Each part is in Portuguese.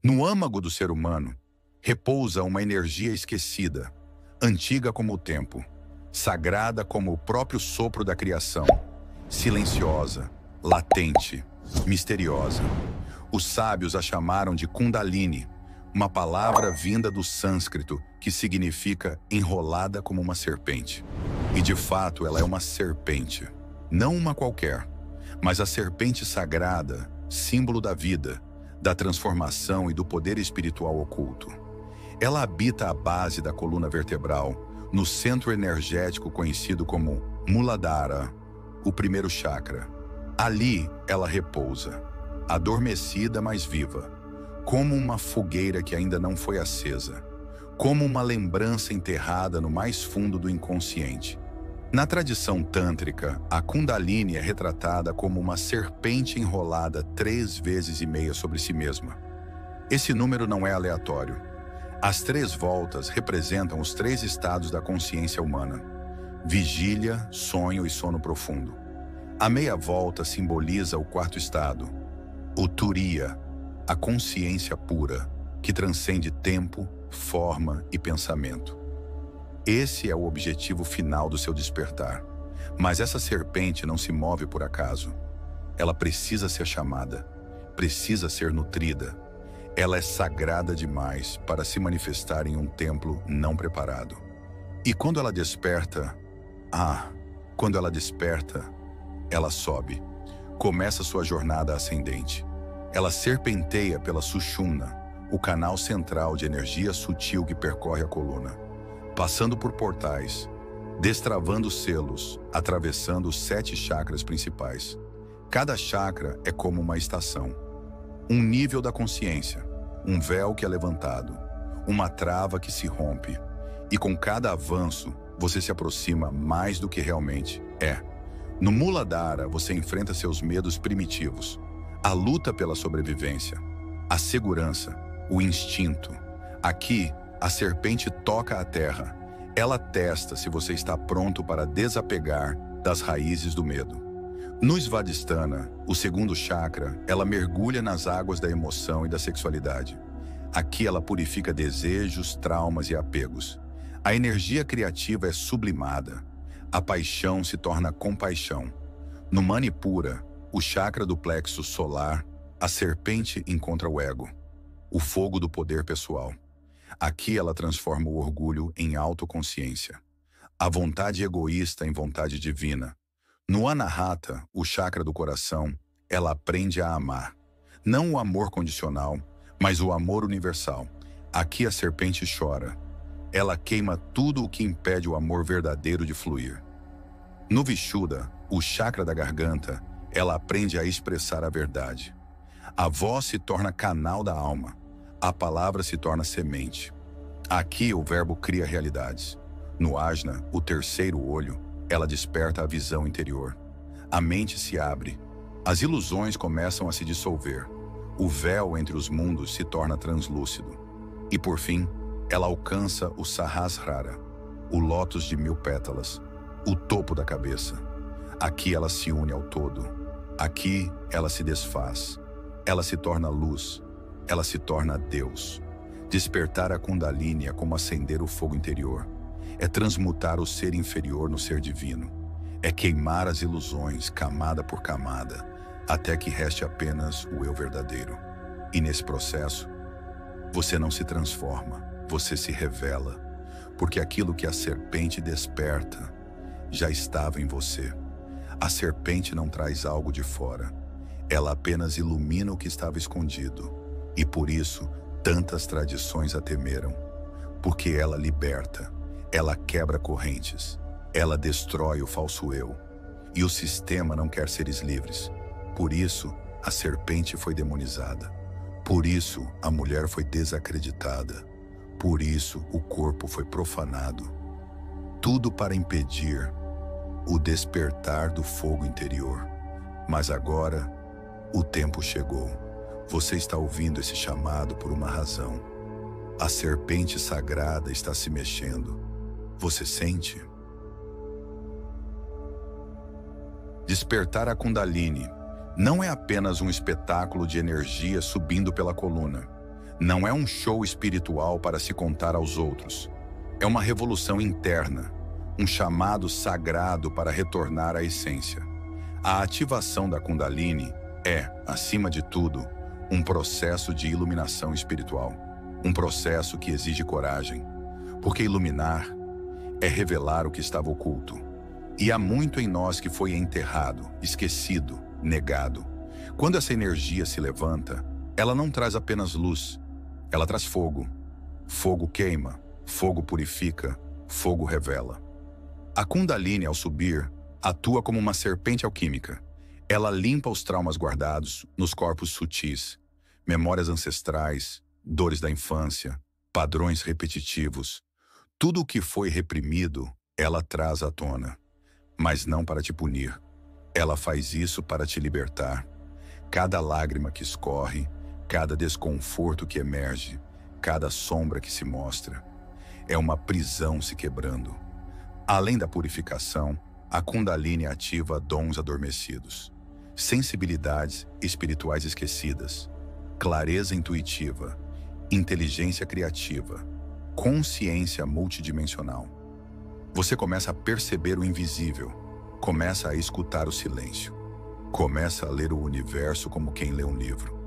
No âmago do ser humano repousa uma energia esquecida, antiga como o tempo, sagrada como o próprio sopro da criação, silenciosa, latente, misteriosa. Os sábios a chamaram de Kundalini, uma palavra vinda do sânscrito que significa enrolada como uma serpente. E de fato ela é uma serpente, não uma qualquer, mas a serpente sagrada, símbolo da vida, da transformação e do poder espiritual oculto. Ela habita a base da coluna vertebral, no centro energético conhecido como Muladhara, o primeiro chakra. Ali ela repousa, adormecida mas viva, como uma fogueira que ainda não foi acesa, como uma lembrança enterrada no mais fundo do inconsciente. Na tradição tântrica, a Kundalini é retratada como uma serpente enrolada 3,5 vezes sobre si mesma. Esse número não é aleatório. As 3 voltas representam os 3 estados da consciência humana: vigília, sonho e sono profundo. A meia volta simboliza o 4º estado, o Turiya, a consciência pura, que transcende tempo, forma e pensamento. Esse é o objetivo final do seu despertar. Mas essa serpente não se move por acaso. Ela precisa ser chamada, precisa ser nutrida. Ela é sagrada demais para se manifestar em um templo não preparado. E quando ela desperta, ela sobe. Começa sua jornada ascendente. Ela serpenteia pela Sushumna, o canal central de energia sutil que percorre a coluna, passando por portais, destravando selos, atravessando os 7 chakras principais. Cada chakra é como uma estação, um nível da consciência, um véu que é levantado, uma trava que se rompe, e com cada avanço você se aproxima mais do que realmente é. No Muladhara você enfrenta seus medos primitivos, a luta pela sobrevivência, a segurança, o instinto. Aqui, a serpente toca a terra. Ela testa se você está pronto para desapegar das raízes do medo. No Svadhisthana, o 2º chakra, ela mergulha nas águas da emoção e da sexualidade. Aqui ela purifica desejos, traumas e apegos. A energia criativa é sublimada. A paixão se torna compaixão. No Manipura, o chakra do plexo solar, a serpente encontra o ego, o fogo do poder pessoal. Aqui ela transforma o orgulho em autoconsciência, a vontade egoísta em vontade divina. No Anahata, o chakra do coração, ela aprende a amar. Não o amor condicional, mas o amor universal. Aqui a serpente chora. Ela queima tudo o que impede o amor verdadeiro de fluir. No Vishuddha, o chakra da garganta, ela aprende a expressar a verdade. A voz se torna canal da alma. A palavra se torna semente. Aqui o verbo cria realidades. No Ajna, o 3º olho, ela desperta a visão interior. A mente se abre. As ilusões começam a se dissolver. O véu entre os mundos se torna translúcido. E por fim, ela alcança o Sahasrara, o lótus de 1000 pétalas, o topo da cabeça. Aqui ela se une ao todo. Aqui ela se desfaz. Ela se torna luz. Ela se torna Deus. Despertar a Kundalini é como acender o fogo interior. É transmutar o ser inferior no ser divino. É queimar as ilusões, camada por camada, até que reste apenas o eu verdadeiro. E nesse processo, você não se transforma, você se revela, porque aquilo que a serpente desperta já estava em você. A serpente não traz algo de fora. Ela apenas ilumina o que estava escondido. E por isso, tantas tradições a temeram. Porque ela liberta, ela quebra correntes, ela destrói o falso eu. E o sistema não quer seres livres. Por isso, a serpente foi demonizada. Por isso, a mulher foi desacreditada. Por isso, o corpo foi profanado. Tudo para impedir o despertar do fogo interior. Mas agora, o tempo chegou. Você está ouvindo esse chamado por uma razão. A serpente sagrada está se mexendo. Você sente? Despertar a Kundalini não é apenas um espetáculo de energia subindo pela coluna, Não é um show espiritual para se contar aos outros. É uma revolução interna, um chamado sagrado para retornar à essência. A ativação da Kundalini é, acima de tudo, um processo de iluminação espiritual. Um processo que exige coragem, porque iluminar é revelar o que estava oculto. E há muito em nós que foi enterrado, esquecido, negado. Quando essa energia se levanta, ela não traz apenas luz, ela traz fogo. Fogo queima, fogo purifica, fogo revela. A Kundalini, ao subir, atua como uma serpente alquímica. Ela limpa os traumas guardados nos corpos sutis, memórias ancestrais, dores da infância, padrões repetitivos. Tudo o que foi reprimido, ela traz à tona. Mas não para te punir. Ela faz isso para te libertar. Cada lágrima que escorre, cada desconforto que emerge, cada sombra que se mostra, é uma prisão se quebrando. Além da purificação, a Kundalini ativa dons adormecidos, sensibilidades espirituais esquecidas, clareza intuitiva, inteligência criativa, consciência multidimensional. Você começa a perceber o invisível, começa a escutar o silêncio, começa a ler o universo como quem lê um livro.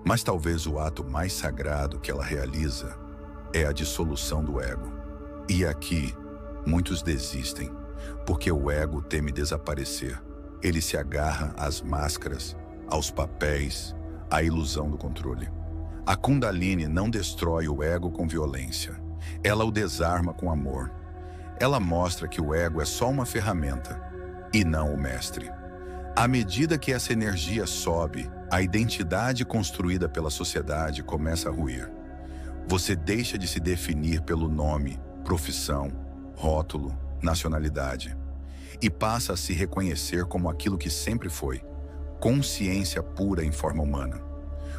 Mas talvez o ato mais sagrado que ela realiza é a dissolução do ego. E aqui, muitos desistem, porque o ego teme desaparecer. Ele se agarra às máscaras, aos papéis, à ilusão do controle. A Kundalini não destrói o ego com violência. Ela o desarma com amor. Ela mostra que o ego é só uma ferramenta e não o mestre. À medida que essa energia sobe, a identidade construída pela sociedade começa a ruir. Você deixa de se definir pelo nome, profissão, rótulo, nacionalidade e passa a se reconhecer como aquilo que sempre foi, consciência pura em forma humana.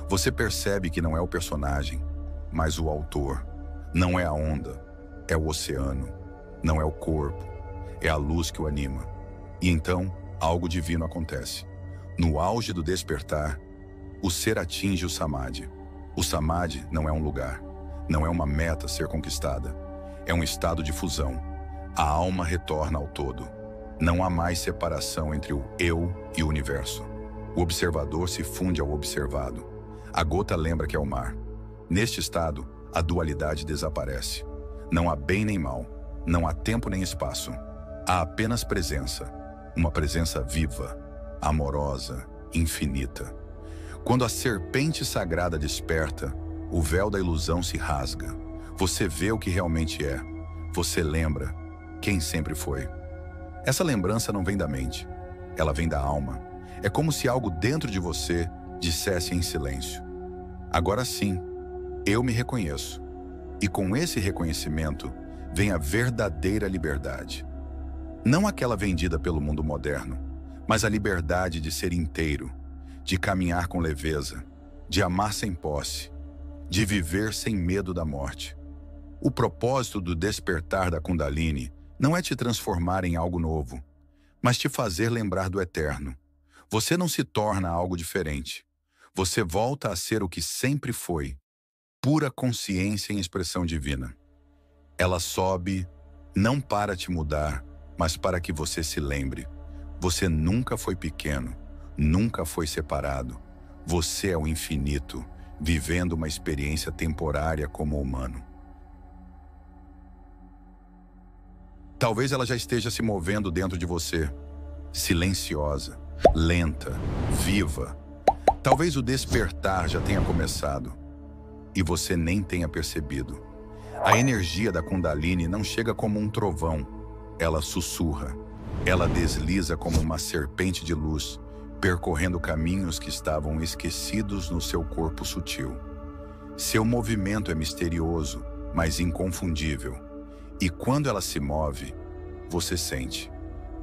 Você percebe que não é o personagem, mas o autor. Não é a onda, é o oceano. Não é o corpo, é a luz que o anima. E então, algo divino acontece. No auge do despertar, o ser atinge o Samadhi. O Samadhi não é um lugar, não é uma meta a ser conquistada. É um estado de fusão. A alma retorna ao todo. Não há mais separação entre o eu e o universo. O observador se funde ao observado. A gota lembra que é o mar. Neste estado, a dualidade desaparece. Não há bem nem mal. Não há tempo nem espaço. Há apenas presença. Uma presença viva, amorosa, infinita. Quando a serpente sagrada desperta, o véu da ilusão se rasga. Você vê o que realmente é. Você lembra quem sempre foi. Essa lembrança não vem da mente. Ela vem da alma. É como se algo dentro de você dissesse em silêncio: agora sim, eu me reconheço. E com esse reconhecimento, vem a verdadeira liberdade. Não aquela vendida pelo mundo moderno, mas a liberdade de ser inteiro, de caminhar com leveza, de amar sem posse, de viver sem medo da morte. O propósito do despertar da Kundalini não é te transformar em algo novo, mas te fazer lembrar do eterno. Você não se torna algo diferente. Você volta a ser o que sempre foi, pura consciência em expressão divina. Ela sobe, não para te mudar, mas para que você se lembre. Você nunca foi pequeno, nunca foi separado. Você é o infinito, vivendo uma experiência temporária como humano. Talvez ela já esteja se movendo dentro de você, silenciosa, lenta, viva. Talvez o despertar já tenha começado e você nem tenha percebido. A energia da Kundalini não chega como um trovão, ela sussurra. Ela desliza como uma serpente de luz, percorrendo caminhos que estavam esquecidos no seu corpo sutil. Seu movimento é misterioso, mas inconfundível. E quando ela se move, você sente.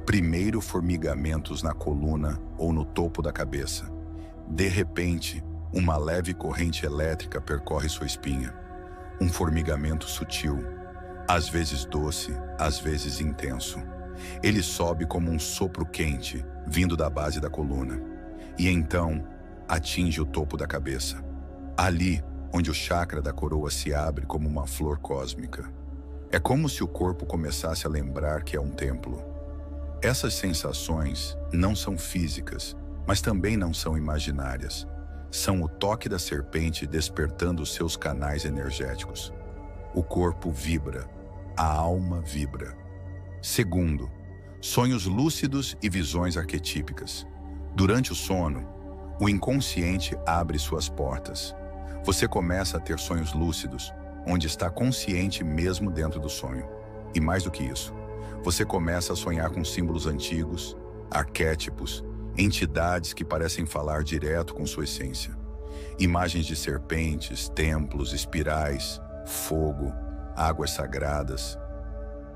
Primeiro formigamentos na coluna ou no topo da cabeça. De repente, uma leve corrente elétrica percorre sua espinha. Um formigamento sutil, às vezes doce, às vezes intenso. Ele sobe como um sopro quente, vindo da base da coluna. E então, atinge o topo da cabeça. Ali, onde o chakra da coroa se abre como uma flor cósmica. É como se o corpo começasse a lembrar que é um templo. Essas sensações não são físicas, mas também não são imaginárias. São o toque da serpente despertando os seus canais energéticos. O corpo vibra, a alma vibra. Segundo, sonhos lúcidos e visões arquetípicas. Durante o sono, o inconsciente abre suas portas. Você começa a ter sonhos lúcidos, onde está consciente mesmo dentro do sonho. E mais do que isso, você começa a sonhar com símbolos antigos, arquétipos, entidades que parecem falar direto com sua essência. Imagens de serpentes, templos, espirais, fogo, águas sagradas.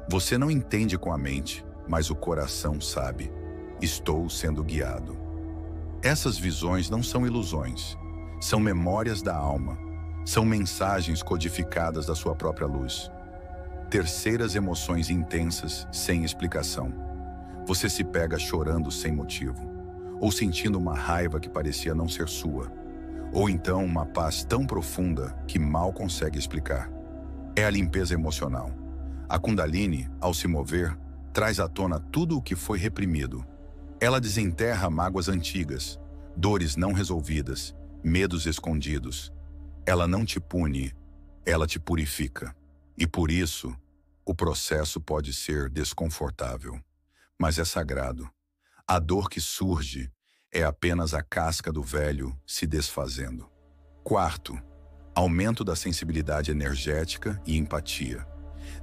Você não entende com a mente, mas o coração sabe. Estou sendo guiado. Essas visões não são ilusões, são memórias da alma, são mensagens codificadas da sua própria luz. Terceiras emoções intensas, sem explicação. Você se pega chorando sem motivo, ou sentindo uma raiva que parecia não ser sua, ou então uma paz tão profunda que mal consegue explicar. É a limpeza emocional. A Kundalini, ao se mover, traz à tona tudo o que foi reprimido. Ela desenterra mágoas antigas, dores não resolvidas, medos escondidos. Ela não te pune, ela te purifica. E por isso, o processo pode ser desconfortável, mas é sagrado. A dor que surge é apenas a casca do velho se desfazendo. Quarto, aumento da sensibilidade energética e empatia.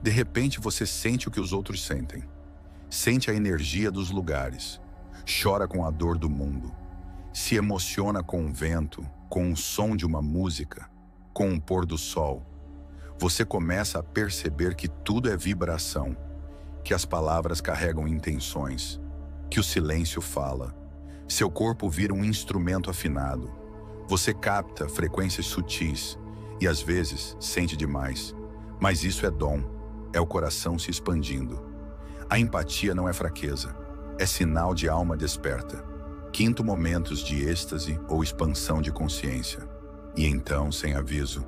De repente você sente o que os outros sentem. Sente a energia dos lugares. Chora com a dor do mundo. Se emociona com o vento, com o som de uma música, com o pôr do sol. Você começa a perceber que tudo é vibração, que as palavras carregam intenções, que o silêncio fala. Seu corpo vira um instrumento afinado. Você capta frequências sutis e às vezes sente demais. Mas isso é dom, é o coração se expandindo. A empatia não é fraqueza, é sinal de alma desperta. Quinto, momentos de êxtase ou expansão de consciência. E então, sem aviso,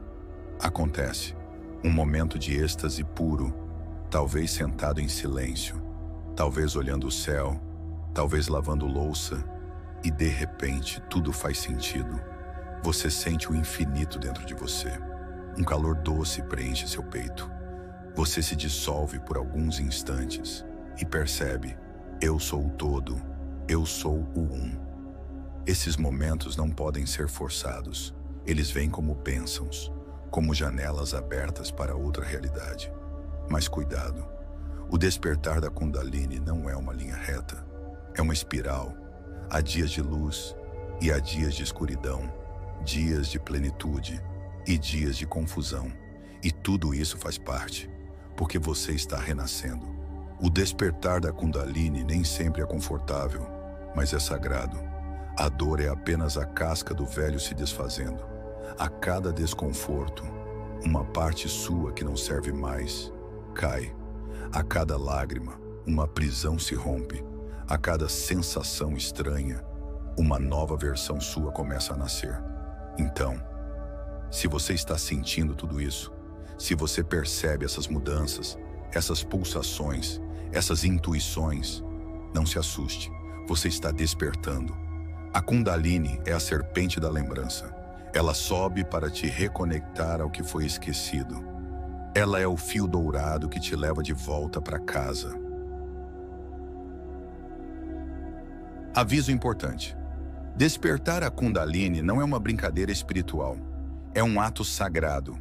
acontece. Um momento de êxtase puro, talvez sentado em silêncio, talvez olhando o céu, talvez lavando louça, e de repente tudo faz sentido. Você sente o infinito dentro de você. Um calor doce preenche seu peito. Você se dissolve por alguns instantes e percebe: eu sou o todo, eu sou o um. Esses momentos não podem ser forçados. Eles vêm como bênçãos, como janelas abertas para outra realidade. Mas cuidado, o despertar da Kundalini não é uma linha reta. É uma espiral. Há dias de luz e há dias de escuridão, dias de plenitude e dias de confusão. E tudo isso faz parte, porque você está renascendo. O despertar da Kundalini nem sempre é confortável, mas é sagrado. A dor é apenas a casca do velho se desfazendo. A cada desconforto, uma parte sua que não serve mais cai. A cada lágrima, uma prisão se rompe. A cada sensação estranha, uma nova versão sua começa a nascer. Então, se você está sentindo tudo isso, se você percebe essas mudanças, essas pulsações, essas intuições, não se assuste, você está despertando. A Kundalini é a serpente da lembrança. Ela sobe para te reconectar ao que foi esquecido. Ela é o fio dourado que te leva de volta para casa. Aviso importante. Despertar a Kundalini não é uma brincadeira espiritual. É um ato sagrado.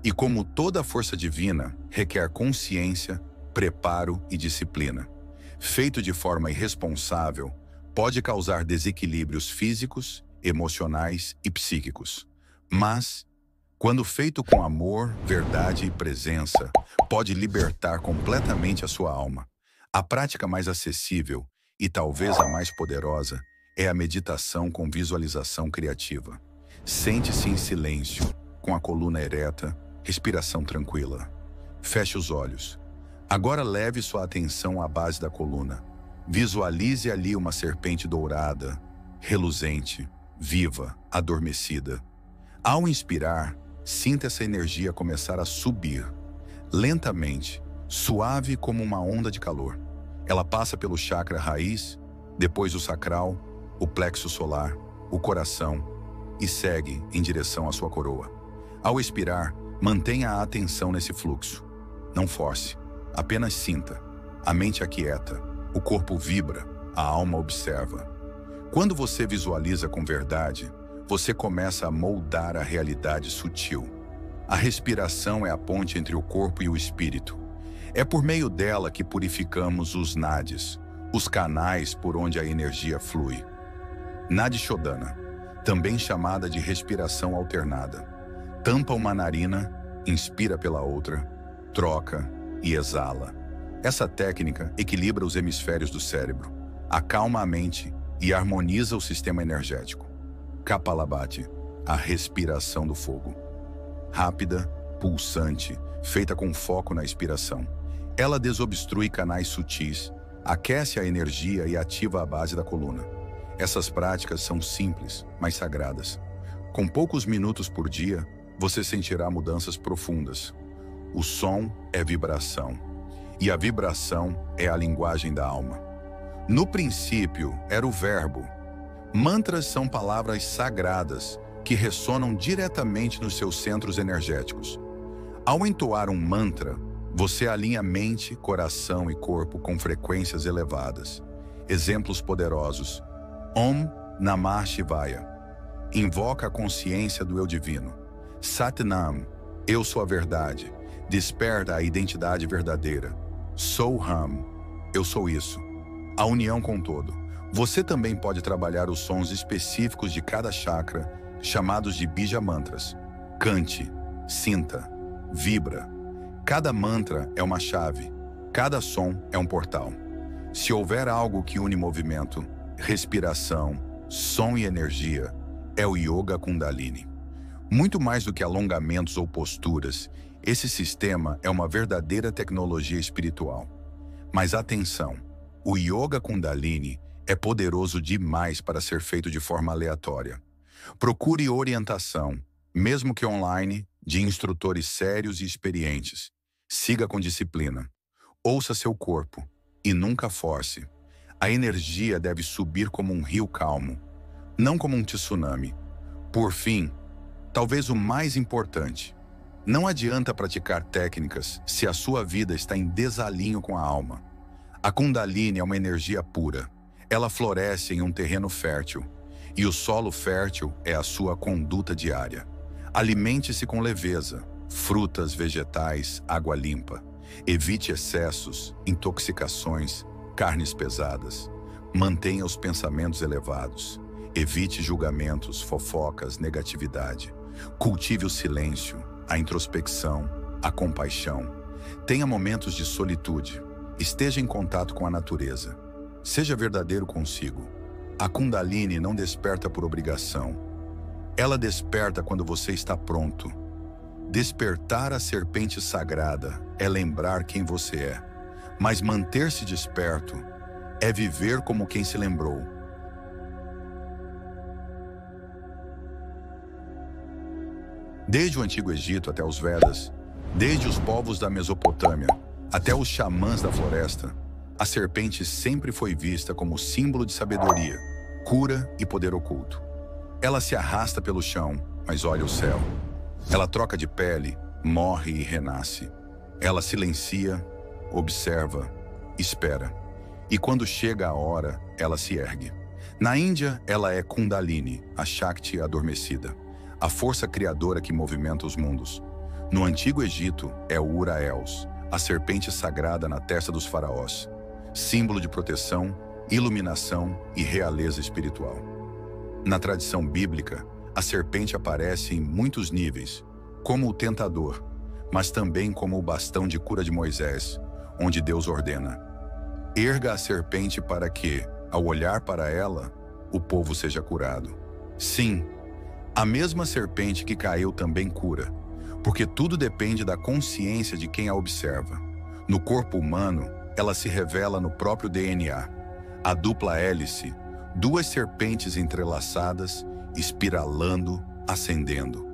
E como toda força divina, requer consciência, preparo e disciplina. Feito de forma irresponsável, pode causar desequilíbrios físicos, emocionais e psíquicos. Mas, quando feito com amor, verdade e presença, pode libertar completamente a sua alma. A prática mais acessível e talvez a mais poderosa é a meditação com visualização criativa. Sente-se em silêncio, com a coluna ereta, respiração tranquila. Feche os olhos. Agora leve sua atenção à base da coluna. Visualize ali uma serpente dourada, reluzente, viva, adormecida. Ao inspirar, Sinta essa energia começar a subir, lentamente, suave como uma onda de calor. Ela passa pelo chakra raiz, depois o sacral, o plexo solar, o coração e segue em direção à sua coroa. Ao expirar, mantenha a atenção nesse fluxo. Não force, apenas sinta. A mente aquieta, o corpo vibra, a alma observa. Quando você visualiza com verdade, você começa a moldar a realidade sutil. A respiração é a ponte entre o corpo e o espírito. É por meio dela que purificamos os nadis, os canais por onde a energia flui. Nadi Shodhana, também chamada de respiração alternada. Tampa uma narina, inspira pela outra, troca e exala. Essa técnica equilibra os hemisférios do cérebro, acalma a mente e harmoniza o sistema energético. Kapalabhati, a respiração do fogo. Rápida, pulsante, feita com foco na expiração. Ela desobstrui canais sutis, aquece a energia e ativa a base da coluna. Essas práticas são simples, mas sagradas. Com poucos minutos por dia, você sentirá mudanças profundas. O som é vibração, e a vibração é a linguagem da alma. No princípio, era o verbo. Mantras são palavras sagradas que ressonam diretamente nos seus centros energéticos. Ao entoar um mantra, você alinha mente, coração e corpo com frequências elevadas. Exemplos poderosos. Om Namah Shivaya. Invoca a consciência do eu divino. Satnam, eu sou a verdade. Desperta a identidade verdadeira. Soham, eu sou isso. A união com o todo. Você também pode trabalhar os sons específicos de cada chakra, chamados de bija mantras. Cante, sinta, vibra. Cada mantra é uma chave, cada som é um portal. Se houver algo que une movimento, respiração, som e energia, é o Yoga Kundalini. Muito mais do que alongamentos ou posturas, esse sistema é uma verdadeira tecnologia espiritual. Mas atenção, o Yoga Kundalini é poderoso demais para ser feito de forma aleatória. Procure orientação, mesmo que online, de instrutores sérios e experientes. Siga com disciplina. Ouça seu corpo e nunca force. A energia deve subir como um rio calmo, não como um tsunami. Por fim, talvez o mais importante, não adianta praticar técnicas se a sua vida está em desalinho com a alma. A Kundalini é uma energia pura. Ela floresce em um terreno fértil, e o solo fértil é a sua conduta diária. Alimente-se com leveza, frutas, vegetais, água limpa. Evite excessos, intoxicações, carnes pesadas. Mantenha os pensamentos elevados. Evite julgamentos, fofocas, negatividade. Cultive o silêncio, a introspecção, a compaixão. Tenha momentos de solitude. Esteja em contato com a natureza. Seja verdadeiro consigo. A Kundalini não desperta por obrigação. Ela desperta quando você está pronto. Despertar a serpente sagrada é lembrar quem você é. Mas manter-se desperto é viver como quem se lembrou. Desde o Antigo Egito até os Vedas, desde os povos da Mesopotâmia até os xamãs da floresta, a serpente sempre foi vista como símbolo de sabedoria, cura e poder oculto. Ela se arrasta pelo chão, mas olha o céu. Ela troca de pele, morre e renasce. Ela silencia, observa, espera. E quando chega a hora, ela se ergue. Na Índia, ela é Kundalini, a Shakti adormecida, a força criadora que movimenta os mundos. No Antigo Egito, é o Uraels, a serpente sagrada na testa dos faraós, símbolo de proteção, iluminação e realeza espiritual. Na tradição bíblica, a serpente aparece em muitos níveis, como o tentador, mas também como o bastão de cura de Moisés, onde Deus ordena: erga a serpente para que, ao olhar para ela, o povo seja curado. Sim, a mesma serpente que caiu também cura, porque tudo depende da consciência de quem a observa. No corpo humano, ela se revela no próprio DNA. A dupla hélice, duas serpentes entrelaçadas, espiralando, ascendendo.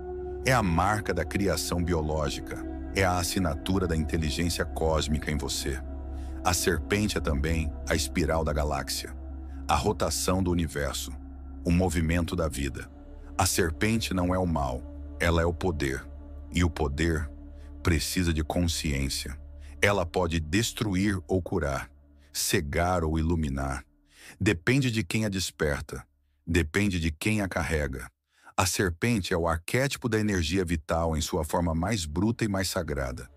É a marca da criação biológica, é a assinatura da inteligência cósmica em você. A serpente é também a espiral da galáxia, a rotação do universo, o movimento da vida. A serpente não é o mal, ela é o poder. E o poder precisa de consciência. Ela pode destruir ou curar, cegar ou iluminar. Depende de quem a desperta, depende de quem a carrega. A serpente é o arquétipo da energia vital em sua forma mais bruta e mais sagrada.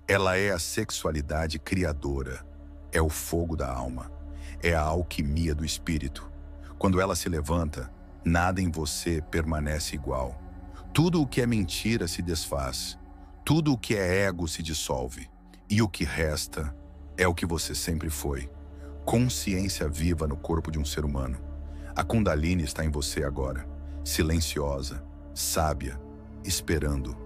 Ela é a sexualidade criadora, é o fogo da alma, é a alquimia do espírito. Quando ela se levanta, nada em você permanece igual. Tudo o que é mentira se desfaz, tudo o que é ego se dissolve, e o que resta é o que você sempre foi. Consciência viva no corpo de um ser humano. A Kundalini está em você agora, silenciosa, sábia, esperando.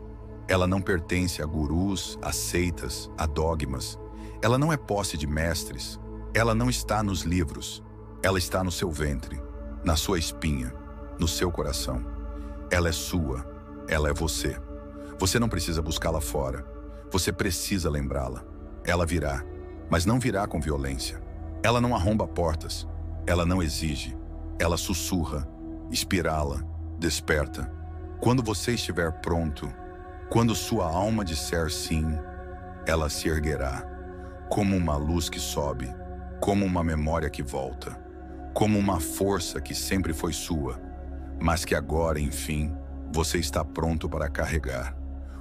Ela não pertence a gurus, a seitas, a dogmas. Ela não é posse de mestres. Ela não está nos livros. Ela está no seu ventre, na sua espinha, no seu coração. Ela é sua. Ela é você. Você não precisa buscá-la fora. Você precisa lembrá-la. Ela virá, mas não virá com violência. Ela não arromba portas. Ela não exige. Ela sussurra, espirala, desperta. Quando você estiver pronto, quando sua alma disser sim, ela se erguerá, como uma luz que sobe, como uma memória que volta, como uma força que sempre foi sua, mas que agora, enfim, você está pronto para carregar.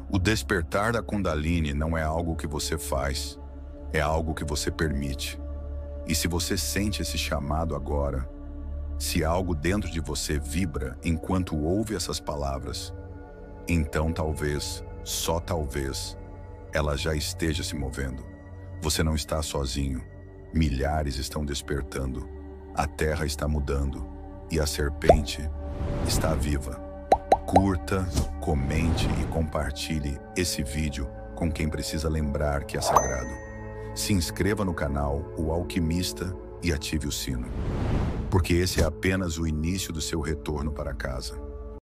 O despertar da Kundalini não é algo que você faz, é algo que você permite. E se você sente esse chamado agora, se algo dentro de você vibra enquanto ouve essas palavras, então talvez, só talvez, ela já esteja se movendo. Você não está sozinho. Milhares estão despertando. A terra está mudando. E a serpente está viva. Curta, comente e compartilhe esse vídeo com quem precisa lembrar que é sagrado. Se inscreva no canal O Alquimista e ative o sino, porque esse é apenas o início do seu retorno para casa.